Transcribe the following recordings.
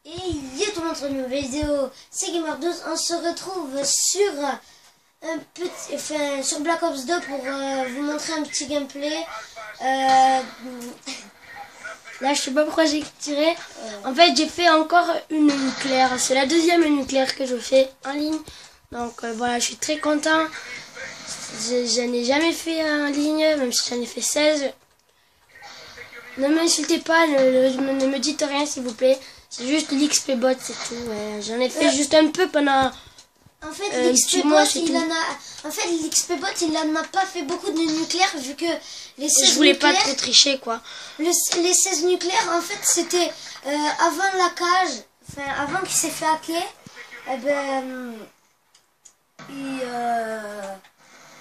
Et yo tout le monde, sur une nouvelle vidéo, c'est Gamer12. On se retrouve sur sur Black Ops 2 pour vous montrer un petit gameplay. Là, je sais pas pourquoi j'ai tiré. En fait, j'ai fait encore une nucléaire. C'est la deuxième nucléaire que je fais en ligne. Donc voilà, je suis très content. Je n'ai jamais fait en ligne, même si j'en ai fait 16. Ne m'insultez pas, ne me dites rien s'il vous plaît. C'est juste l'XP bot, c'est tout. Ouais. J'en ai fait juste un peu pendant. En fait, l'XP bot, il en a pas fait beaucoup de nucléaires vu que les 16 je voulais pas trop tricher quoi. Les 16 nucléaires, en fait, c'était avant la cage, enfin avant qu'il s'est fait hacker. Eh ben,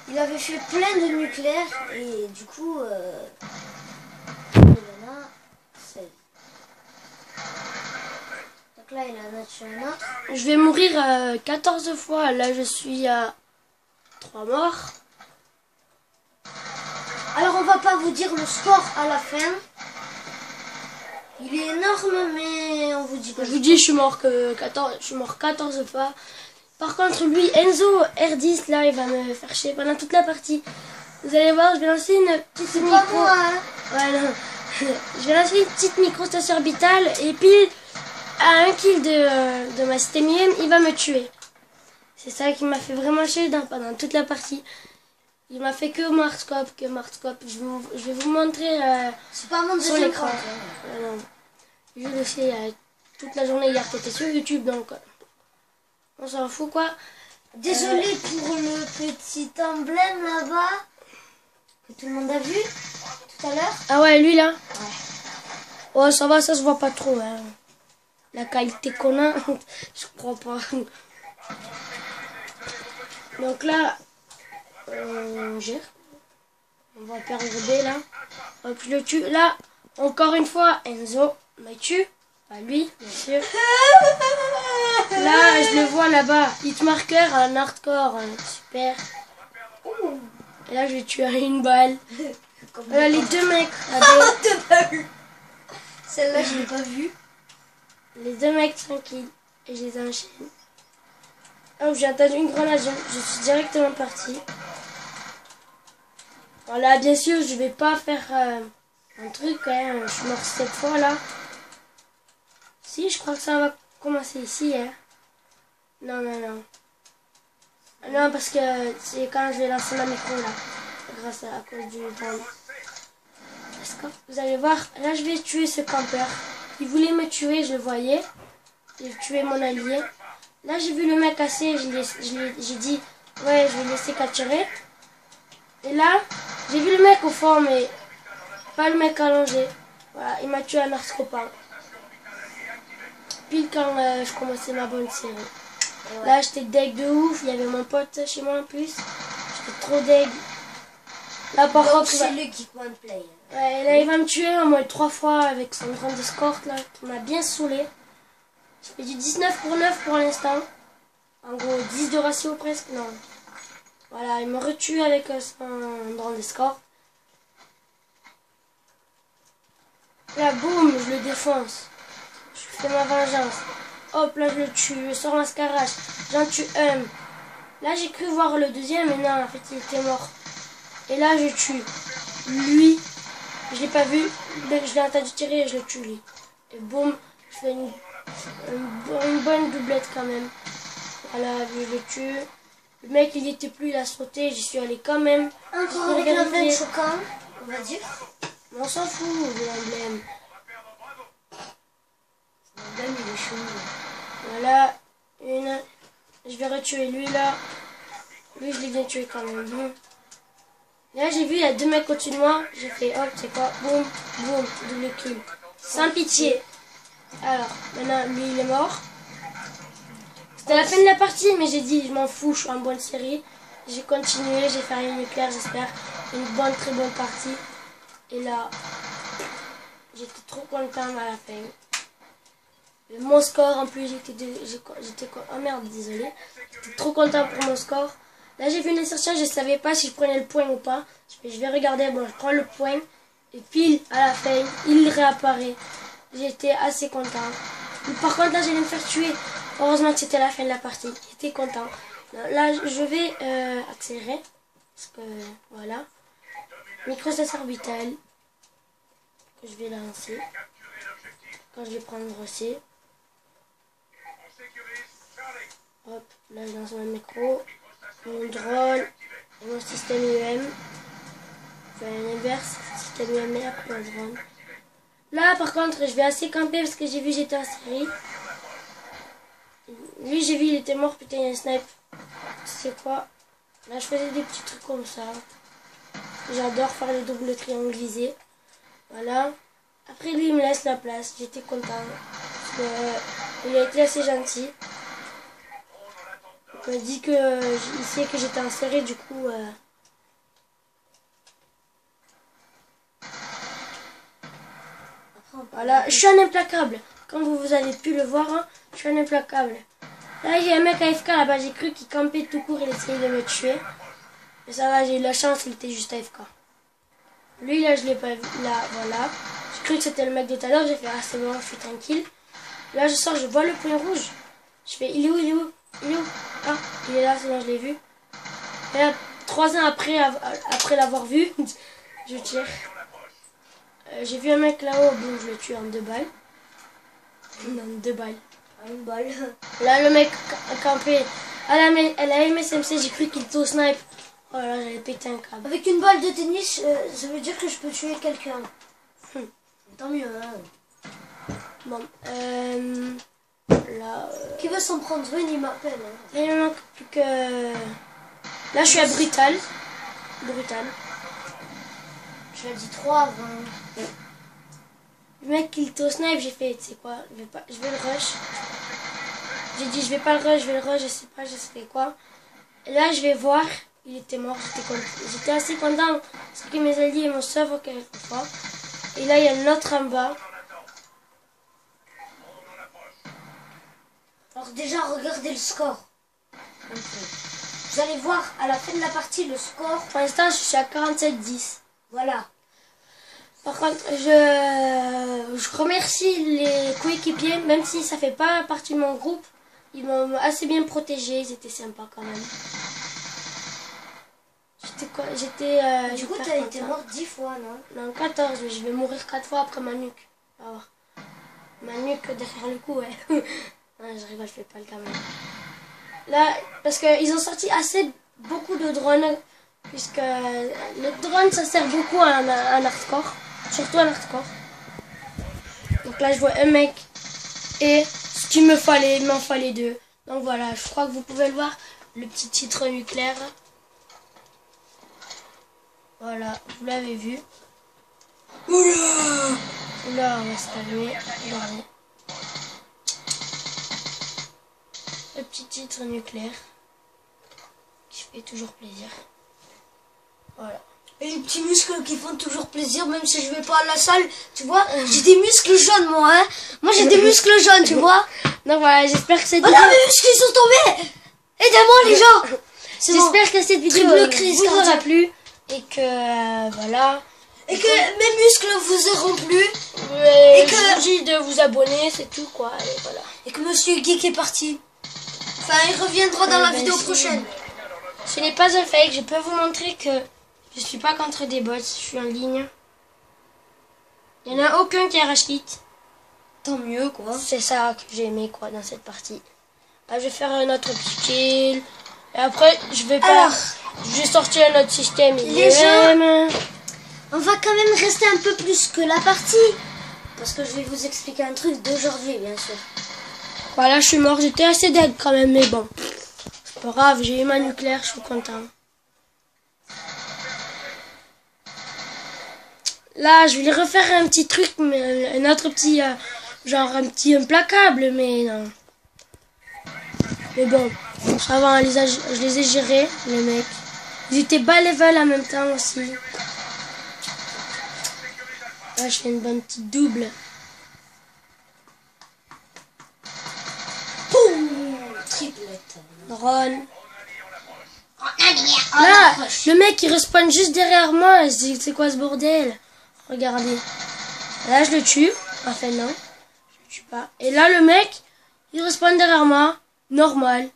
il avait fait plein de nucléaires et du coup, il en a 16. Donc là, il en a tué un autre. Je vais mourir 14 fois. Là, je suis à 3 morts. Alors, on va pas vous dire le score à la fin. Il est énorme, mais on vous dit pas. Je vous dis, je suis mort 14 fois. Par contre, lui, Enzo R10, là, il va me faire chier pendant toute la partie. Vous allez voir, je vais lancer une petite micro. Pas moi, hein. Ouais, non. Je vais lancer une petite micro-station orbitale et pile à 1 kill de ma système IM, il va me tuer. C'est ça qui m'a fait vraiment chier pendant toute la partie. Il m'a fait que Markscope. Je vais vous montrer c'est pas mon sur l'écran. Je le sais toute la journée hier, t'étais sur YouTube, donc on s'en fout quoi. Désolé pour le petit emblème là-bas que tout le monde a vu tout à l'heure. Ah ouais, lui là. Ouais. Oh, ça va, ça se voit pas trop. Hein. La qualité qu'on a, je crois pas. Donc là, on va perdre B là. Hop, je le tue. Là, encore une fois, Enzo me tue. Pas lui, bien sûr. Là, je le vois là-bas. Hitmarker, un hardcore, super. Et là, je vais tuer à une balle. Voilà les deux mecs. Celle-là, je l'ai pas vue. Les deux mecs tranquilles. Et je les enchaîne. Oh, j'ai entendu une grenade. Je suis directement parti. Voilà, bien sûr, je vais pas faire un truc quand même. Je suis mort 7 fois là. Si, je crois que ça va commencer ici. Hein. Non. Non, parce que c'est quand je vais lancer ma micro là. Grâce à cause du temps. Vous allez voir, là je vais tuer ce campeur. Il voulait me tuer, je le voyais. J'ai tué mon allié. Là j'ai vu le mec casser, j'ai dit ouais, je vais laisser capturer. Et là, j'ai vu le mec au fond, mais pas le mec allongé. Voilà, il m'a tué un arthropin. Pile quand je commençais ma bonne série. Ouais. Là j'étais deg de ouf, il y avait mon pote chez moi en plus. J'étais trop deg. Là par contre c'est lui qui point play. Ouais, là il va me tuer au moins 3 fois avec son grand escorte là, qui m'a bien saoulé. Je fais du 19 pour 9 pour l'instant. En gros 10 de ratio presque, non. Voilà, il me retue avec son grand escorte. Là boum, je le défonce. Je fais ma vengeance. Hop, là je le tue, je sors un scarage. J'en tue un. Là j'ai cru voir le deuxième, mais non, en fait il était mort. Et là je tue lui. Je l'ai pas vu, je l'ai entendu tirer et je le tue lui. Et boum, je fais une bonne doublette quand même. Voilà, je le tue. Le mec il était plus, il a sauté, j'y suis allé quand même. Encore avec l'emblème choquant, on va dire. Mais on s'en fout de l'emblème. L'emblème il est chaud. Voilà, je vais retuer lui là. Lui je l'ai bien tué quand même. Là j'ai vu il y a deux mecs au-dessus de moi, j'ai fait hop, c'est quoi, boum, boum, double kill. Sans pitié. Alors, maintenant lui il est mort. C'était la fin de la partie, mais j'ai dit je m'en fous, je suis en bonne série. J'ai continué, j'ai fait une nucléaire, j'espère. Une très bonne partie. Et là, j'étais trop content à la fin. Mon score en plus, oh merde, désolé. J'étais trop content pour mon score. Là j'ai vu une insertion, je ne savais pas si je prenais le point ou pas. Je vais regarder, bon je prends le point. Et pile à la fin, il réapparaît. J'étais assez content. Par contre, là, j'allais me faire tuer. Heureusement que c'était la fin de la partie. J'étais content. Là, je vais accélérer. Parce que, voilà. Microcesseur orbital. Que je vais lancer. Quand je vais prendre C. Hop, là, je lance mon micro. Mon drone. Et mon système UM. Enfin, l'inverse. Système UM et après mon drone. Là, par contre, je vais assez camper parce que j'ai vu j'étais en série. Lui, j'ai vu, il était mort. Putain, il y a un snipe. C'est quoi? Là, je faisais des petits trucs comme ça. J'adore faire le double triangle visé. Voilà. Après, lui, il me laisse la place. J'étais content. Parce que, il a été assez gentil. Il m'a dit que il sait que j'étais en série, du coup. Voilà, je suis un implacable. Comme vous avez pu le voir, hein, je suis un implacable. Là, il y a un mec AFK là-bas. J'ai cru qu'il campait tout court. Il essayait de me tuer. Mais ça va, j'ai eu la chance. Il était juste AFK. Lui, là, je l'ai pas vu. Là, voilà. J'ai cru que c'était le mec de tout à l'heure. J'ai fait, ah, c'est bon, je suis tranquille. Là, je sors, je vois le point rouge. Je fais, il est où, il est où, il est où? Ah, il est là, c'est bon, je l'ai vu. Et là, 3 ans après l'avoir vu, je tire. J'ai vu un mec là-haut, bon, je le tue en 2 balles. Non, 2 balles. Une balle. Là, le mec campé. Elle a aimé SMC, j'ai cru qu'il était au snipe. Oh là, j'avais pété un câble. Avec une balle de tennis, ça veut dire que je peux tuer quelqu'un. Tant mieux, hein. Bon, là... Qui veut s'en prendre une, il m'appelle. Hein. Là, il me manque plus que... Là, je suis à Brutal. Brutal. Je l'ai dit 3 avant. Le mec, il était au snipe, j'ai fait, tu sais quoi, je vais le rush. J'ai dit, je vais pas le rush, je vais le rush, je sais pas, je sais quoi. Et là, je vais voir, il était mort, j'étais assez content, parce que mes alliés me sauvent quelquefois. Et là, il y a un autre en bas. Alors déjà, regardez le score. Vous allez voir à la fin de la partie le score. Pour l'instant, je suis à 47-10. Voilà. Par contre, je remercie les coéquipiers, même si ça fait pas partie de mon groupe. Ils m'ont assez bien protégé, ils étaient sympas quand même. Du coup, t'as été mort 10 fois, non? Non, 14, mais je vais mourir 4 fois après ma nuque. Alors, ma nuque derrière le cou, ouais. Non, je rigole, je fais pas le gamin. Là, parce qu'ils ont sorti beaucoup de drones, puisque le drone, ça sert beaucoup en hardcore. Surtout en hardcore. Donc là, je vois un mec. Et ce qu'il me fallait, il m'en fallait 2. Donc voilà, je crois que vous pouvez le voir. Le petit titre nucléaire. Voilà, vous l'avez vu. Oula! Oula, on va se calmer. Le petit titre nucléaire. Qui fait toujours plaisir. Voilà. Et les petits muscles qui font toujours plaisir, même si je vais pas à la salle, tu vois. J'ai des muscles jaunes, moi, hein. Moi, j'ai des muscles jaunes, tu vois. Donc voilà, j'espère que cette vidéo... Oh non, mes muscles, ils sont tombés. Aidez-moi, les gens. J'espère que cette vidéo vous aura plu. Et que, voilà. Et que mes muscles vous auront plu. Et que je vous dis de vous abonner, c'est tout, quoi. Et voilà. Et que Monsieur Geek est parti. Enfin, il reviendra dans la vidéo prochaine. Ce n'est pas un fake, je peux vous montrer que je suis pas contre des bots, je suis en ligne. Il n'y en a aucun qui a rage quit. Tant mieux, quoi. C'est ça que j'ai aimé, quoi, dans cette partie. Là, je vais faire un autre petit kill. Et après, je vais sortir un autre système. Les gens, on va quand même rester un peu plus que la partie. Parce que je vais vous expliquer un truc d'aujourd'hui, bien sûr. Voilà, je suis mort. J'étais assez dead quand même, mais bon. C'est pas grave, j'ai eu ma nucléaire, je suis content. Là, je vais refaire un petit truc, mais un autre petit, genre un petit implacable, mais non. Mais bon, ça va, je les ai gérés, les mecs. Ils étaient bas level en même temps aussi. Là, je fais une bonne petite double. Boum, triplette. Drone. Là, le mec il respawn juste derrière moi. C'est quoi ce bordel? Regardez. Là, je le tue. Enfin, non. Je le Je sais pas. Et là, le mec, il respawn derrière moi. Normal.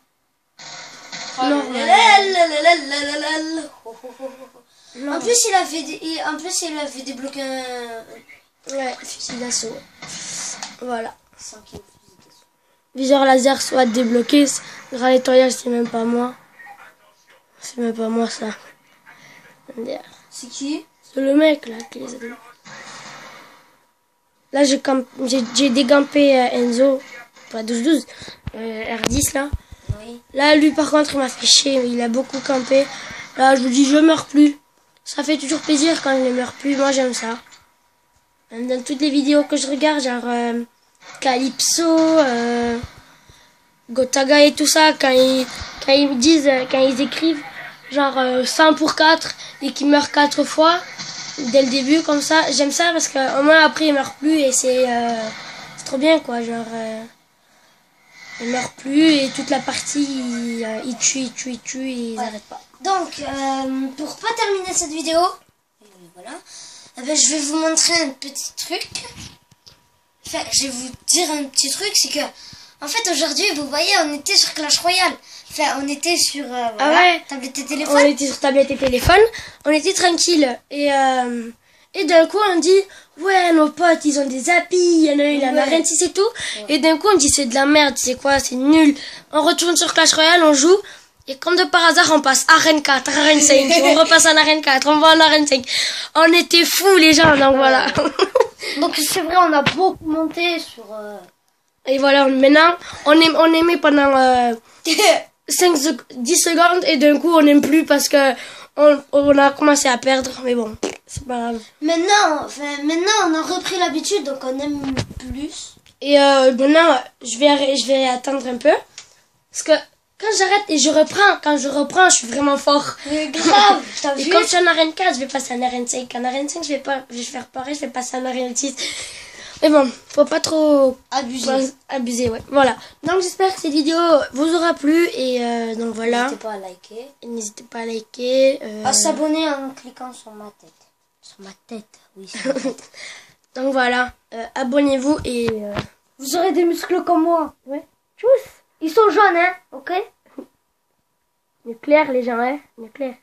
Normal. En plus, il a fait débloquer un... Ouais, fusil d'assaut. Voilà. 100 kilos fusil d'assaut. Viseur laser soit débloqué. Grand nettoyage, c'est même pas moi. C'est même pas moi, ça. C'est qui? C'est le mec, là, qui les a débloqués. Là, j'ai dégampé Enzo. Pas 12-12. R10, là. Oui. Là, lui, par contre, il m'a fait chier. Il a beaucoup campé. Là, je vous dis, je meurs plus. Ça fait toujours plaisir quand je ne meurs plus. Moi, j'aime ça. Même dans toutes les vidéos que je regarde, genre Calypso, Gotaga et tout ça, quand ils disent, quand ils écrivent genre 100 pour 4 et qu'ils meurent 4 fois dès le début, comme ça, j'aime ça parce qu'au moins après, ils meurent plus et c'est trop bien, quoi. Genre, ils meurent plus et toute la partie, ils tuent et ils n'arrêtent pas. Donc, pour pas terminer cette vidéo, voilà, eh ben, je vais vous montrer un petit truc. Enfin, je vais vous dire un petit truc, c'est que, en fait, aujourd'hui, vous voyez, on était sur Clash Royale. Enfin, on était sur voilà, ouais. tablette et téléphone. On était sur tablette et téléphone, on était tranquille. Et d'un coup, on dit, ouais, nos potes, ils ont des applis, il y en a un, il en a rien de 6 et tout. Ouais. Et d'un coup, on dit, c'est de la merde, c'est quoi, c'est nul. On retourne sur Clash Royale, on joue. Et comme de par hasard, on passe arène 4, arène 5, on repasse en arène 4, on va en arène 5. On était fous, les gens, donc voilà. Donc c'est vrai, on a beaucoup monté sur... Et voilà, maintenant, on aimait pendant 10 secondes, et d'un coup, on n'aime plus parce que on a commencé à perdre, mais bon, c'est pas grave. Maintenant, on a repris l'habitude, donc on aime plus. Et maintenant, je vais attendre un peu, parce que quand j'arrête et quand je reprends, je suis vraiment fort. Mais grave, t'as vu? Et comme je suis en arène 4, je vais passer en arène 5. En arène 5, je vais faire pareil, je vais passer en arène 6. Mais bon, faut pas trop abuser, ouais. Voilà. Donc j'espère que cette vidéo vous aura plu et donc voilà. N'hésitez pas à liker. N'hésitez pas à liker. À s'abonner en cliquant sur ma tête. Sur ma tête, oui, sur ma tête. Donc voilà, abonnez-vous et... Vous aurez des muscles comme moi. Ouais. Tchuss. Ils sont jaunes, hein, ok? Nucléaire, les gens, hein? Nucléaire.